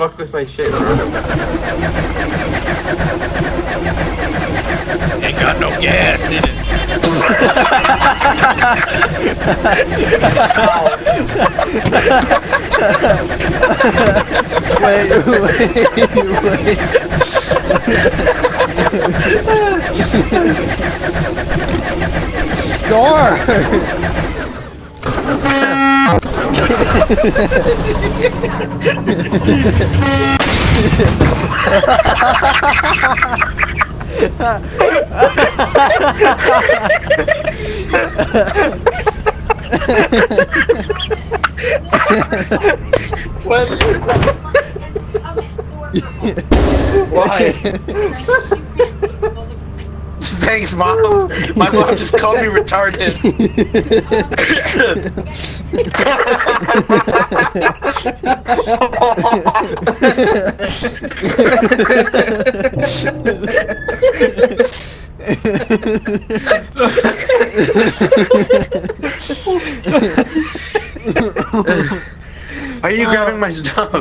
fuck with my shit. Ain't got no gas in it. Wait. Star! What? Why? Thanks, Mom. My mom just called me retarded. Why are you grabbing my stuff?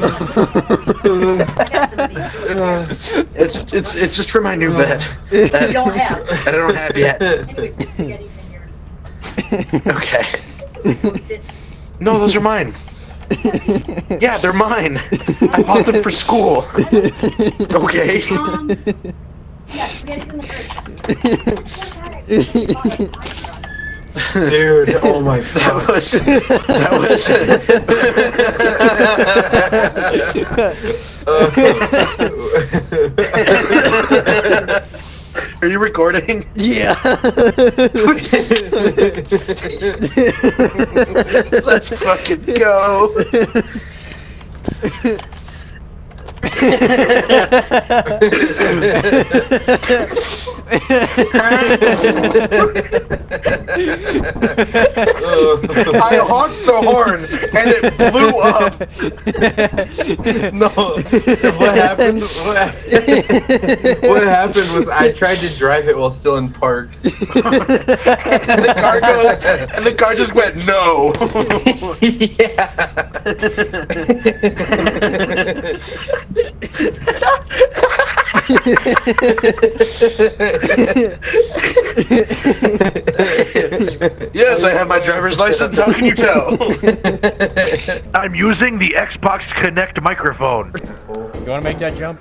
It's just for my new bed. That You don't have. I don't have yet. Anyways, the spaghetti's in here. Okay. No, those are mine. Yeah, they're mine. I bought them for school. Okay. Yeah, spaghetti's in the fridge. Dude, oh my god. That was Are you recording? Yeah. Let's fucking go. I honked the horn and it blew up. No, what happened was I tried to drive it while still in park. And the car just went no. Yes, I have my driver's license. How can you tell? I'm using the Xbox Connect microphone. You wanna make that jump?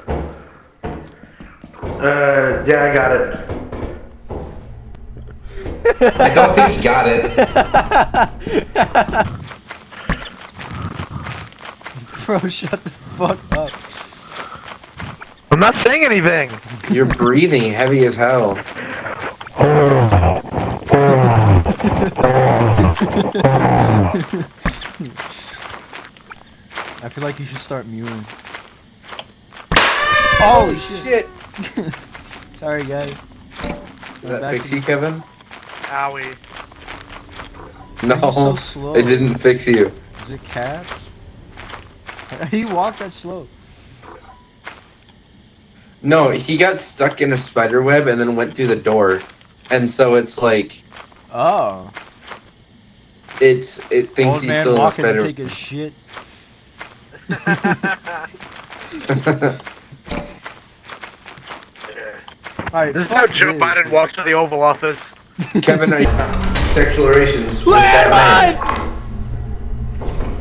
Yeah, I got it. I don't think he got it. Bro, shut the fuck up. I'm not saying anything. You're breathing heavy as hell. I feel like you should start mewing. Oh shit! Sorry guys. Did that fix you, Kevin? Owie. No, You're so slow. it didn't fix you. Is it cats? He walked that slow. No, he got stuck in a spider web and then went through the door. And so it's like, Oh. it thinks Old he's man still in a walking to spider take a shit. Alright, This is how Joe Biden walks to the Oval Office. Kevin, are you sexual relations with that man?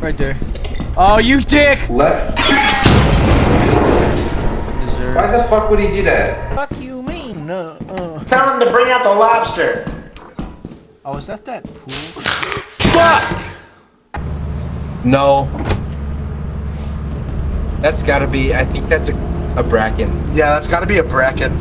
Right there. Oh, you dick! Left? Deserve. Why the fuck would he do that? Fuck you mean? Tell him to bring out the lobster. Oh, is that pool? Fuck! No. That's gotta be, I think that's a bracken. Yeah, that's got to be a bracket.